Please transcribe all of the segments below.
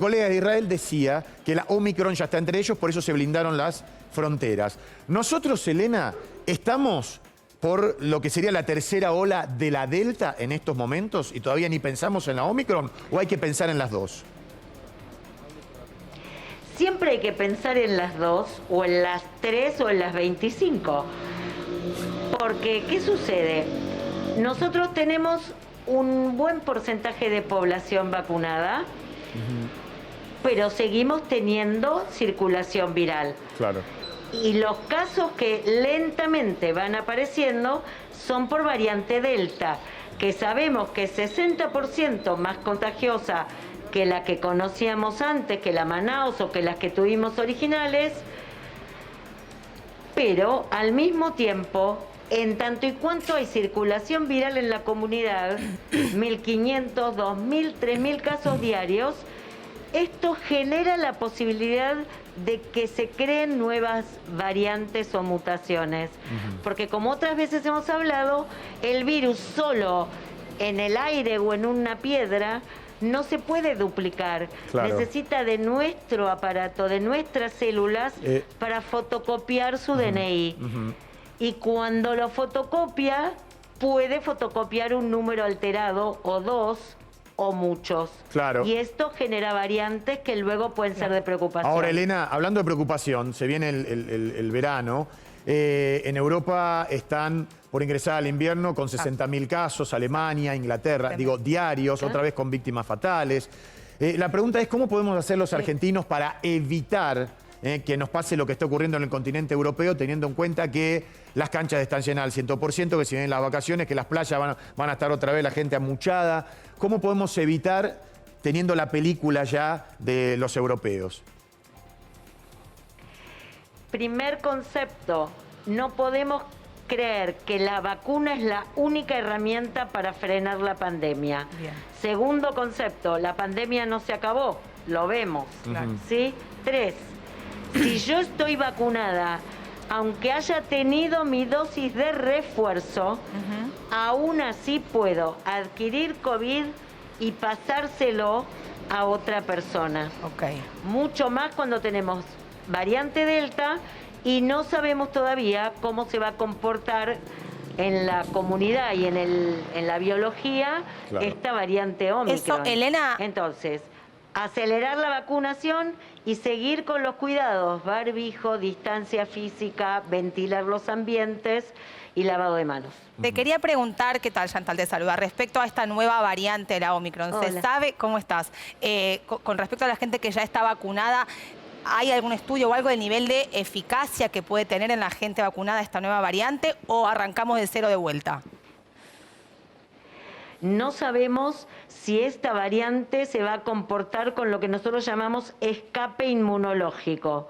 colega de Israel decía que la Omicron ya está entre ellos, por eso se blindaron las fronteras. Nosotros, Elena, estamos por lo que sería la tercera ola de la Delta en estos momentos y todavía ni pensamos en la Omicron, ¿o hay que pensar en las dos? Siempre hay que pensar en las dos, o en las 3 o en las 25. Porque, ¿qué sucede? Nosotros tenemos un buen porcentaje de población vacunada, pero seguimos teniendo circulación viral. Claro. Y los casos que lentamente van apareciendo son por variante Delta, que sabemos que es 60% más contagiosa que la que conocíamos antes, que la Manaus o que las que tuvimos originales, pero al mismo tiempo, en tanto y cuanto hay circulación viral en la comunidad, 1.500, 2.000, 3.000 casos diarios, esto genera la posibilidad de que se creen nuevas variantes o mutaciones. Porque como otras veces hemos hablado, el virus solo en el aire o en una piedra no se puede duplicar. Claro. Necesita de nuestro aparato, de nuestras células, para fotocopiar su DNI. Y cuando lo fotocopia, puede fotocopiar un número alterado o dos o muchos. Claro. Y esto genera variantes que luego pueden ser de preocupación. Ahora, Elena, hablando de preocupación, se viene el verano. En Europa están por ingresar al invierno con 60.000 casos, Alemania, Inglaterra, digo, diarios, otra vez con víctimas fatales. La pregunta es, ¿cómo podemos hacer los argentinos para evitar que nos pase lo que está ocurriendo en el continente europeo, teniendo en cuenta que las canchas están llenas al 100%, que si vienen las vacaciones, que las playas van a estar otra vez la gente amuchada? ¿Cómo podemos evitar, teniendo la película ya de los europeos? Primer concepto, no podemos creer que la vacuna es la única herramienta para frenar la pandemia. Bien. Segundo concepto, la pandemia no se acabó, lo vemos. ¿Sí? 3, si yo estoy vacunada, aunque haya tenido mi dosis de refuerzo, aún así puedo adquirir COVID y pasárselo a otra persona. Mucho más cuando tenemos variante Delta y no sabemos todavía cómo se va a comportar en la comunidad y en la biología esta variante Omicron. Eso, Elena. Entonces, acelerar la vacunación y seguir con los cuidados: barbijo, distancia física, ventilar los ambientes y lavado de manos. Te quería preguntar, ¿qué tal, Chantal? Te saluda. Respecto a esta nueva variante de la Omicron, ¿se Hola. sabe cómo estás? Con respecto a la gente que ya está vacunada, ¿hay algún estudio o algo del nivel de eficacia que puede tener en la gente vacunada esta nueva variante o arrancamos de cero de vuelta? No sabemos si esta variante se va a comportar con lo que nosotros llamamos escape inmunológico.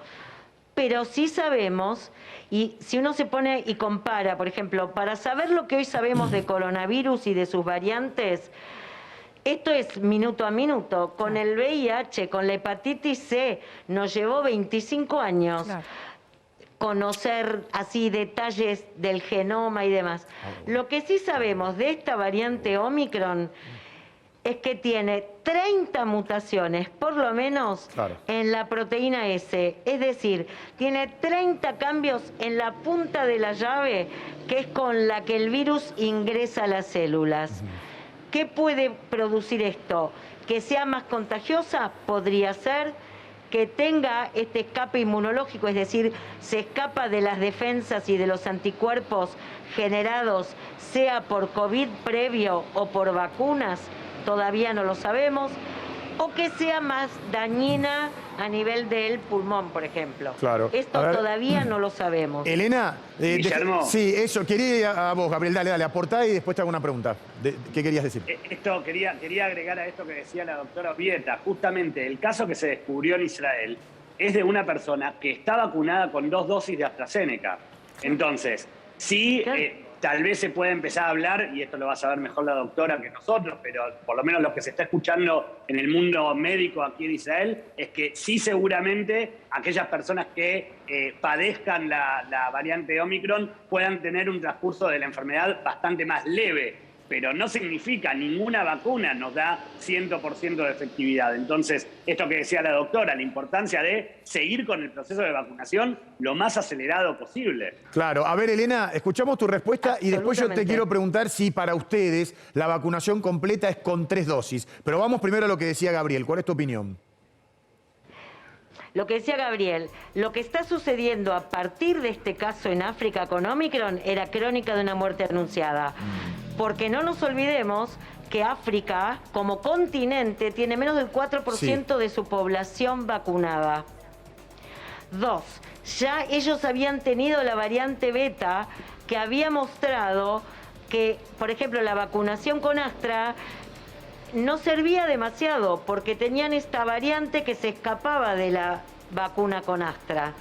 Pero sí sabemos, y si uno se pone y compara, por ejemplo, para saber lo que hoy sabemos de coronavirus y de sus variantes, esto es minuto a minuto. Con el VIH, con la hepatitis C, nos llevó 25 años. Conocer así detalles del genoma y demás. Lo que sí sabemos de esta variante Omicron es que tiene 30 mutaciones, por lo menos, en la proteína S. Es decir, tiene 30 cambios en la punta de la llave, que es con la que el virus ingresa a las células. ¿Qué puede producir esto? ¿Que sea más contagiosa? Podría ser. Que tenga este escape inmunológico, es decir, se escapa de las defensas y de los anticuerpos generados, sea por COVID previo o por vacunas, todavía no lo sabemos, o que sea más dañina a nivel del pulmón, por ejemplo. Esto todavía no lo sabemos. Elena, Guillermo. sí, eso, quería ir a vos, Gabriel, dale, aportá y después te hago una pregunta. ¿Qué querías decir? Esto quería agregar a esto que decía la doctora Obieta. Justamente el caso que se descubrió en Israel es de una persona que está vacunada con 2 dosis de AstraZeneca. Entonces, sí, tal vez se puede empezar a hablar, y esto lo va a saber mejor la doctora que nosotros, pero por lo menos lo que se está escuchando en el mundo médico aquí en Israel, es que sí, seguramente aquellas personas que padezcan la variante Omicron puedan tener un transcurso de la enfermedad bastante más leve. pero no significa, ninguna vacuna nos da 100% de efectividad. Entonces, esto que decía la doctora, la importancia de seguir con el proceso de vacunación lo más acelerado posible. Claro. A ver, Elena, escuchamos tu respuesta y después yo te quiero preguntar si para ustedes la vacunación completa es con 3 dosis. Pero vamos primero a lo que decía Gabriel. ¿Cuál es tu opinión? Lo que decía Gabriel, lo que está sucediendo a partir de este caso en África con Omicron era crónica de una muerte anunciada. Porque no nos olvidemos que África, como continente, tiene menos del 4% de su población vacunada. 2, ya ellos habían tenido la variante beta que había mostrado que, por ejemplo, la vacunación con Astra no servía demasiado porque tenían esta variante que se escapaba de la vacuna con Astra.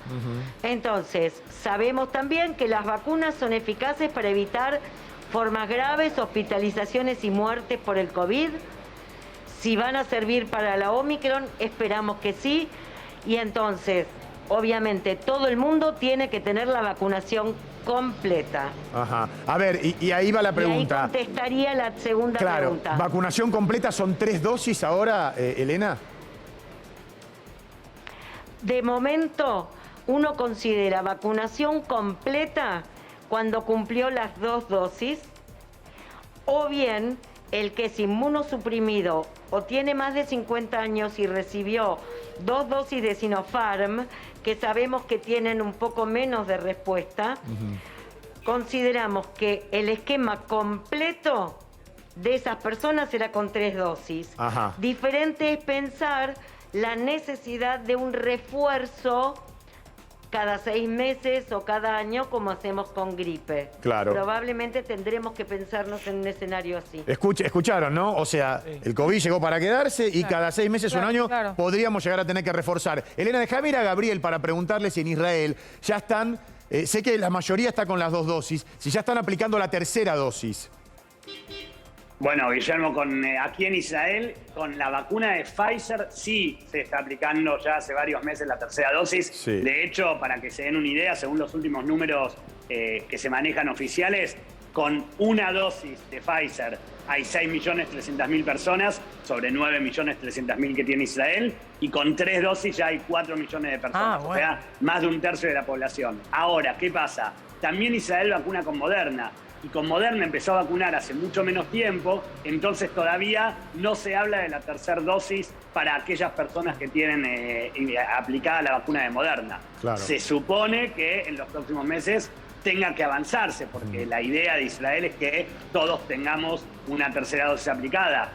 Entonces, sabemos también que las vacunas son eficaces para evitar formas graves, hospitalizaciones y muertes por el COVID. Si van a servir para la Omicron, esperamos que sí. Y entonces, obviamente, todo el mundo tiene que tener la vacunación completa. Ajá. A ver, y ahí va la pregunta. Y ahí contestaría la segunda pregunta. ¿Vacunación completa son 3 dosis ahora, Elena? De momento, uno considera vacunación completa cuando cumplió las 2 dosis, o bien el que es inmunosuprimido o tiene más de 50 años y recibió 2 dosis de Sinopharm, que sabemos que tienen un poco menos de respuesta, consideramos que el esquema completo de esas personas será con 3 dosis. Ajá. Diferente es pensar la necesidad de un refuerzo cada 6 meses o cada año, como hacemos con gripe. Claro. Probablemente tendremos que pensarnos en un escenario así. Escucharon, ¿no? O sea, el COVID llegó para quedarse y cada 6 meses, un año, podríamos llegar a tener que reforzar. Elena, déjame ir a Gabriel para preguntarle si en Israel ya están, sé que la mayoría está con las 2 dosis, si ya están aplicando la tercera dosis. Bueno, Guillermo, aquí en Israel, con la vacuna de Pfizer, sí se está aplicando ya hace varios meses la tercera dosis. Sí. De hecho, para que se den una idea, según los últimos números que se manejan oficiales, con una dosis de Pfizer hay 6.300.000 personas, sobre 9.300.000 que tiene Israel, y con 3 dosis ya hay 4 millones de personas, o sea, más de 1/3 de la población. Ahora, ¿qué pasa? También Israel vacuna con Moderna. Y con Moderna empezó a vacunar hace mucho menos tiempo, entonces todavía no se habla de la tercera dosis para aquellas personas que tienen aplicada la vacuna de Moderna. Claro. Se supone que en los próximos meses tenga que avanzarse, porque la idea de Israel es que todos tengamos una tercera dosis aplicada.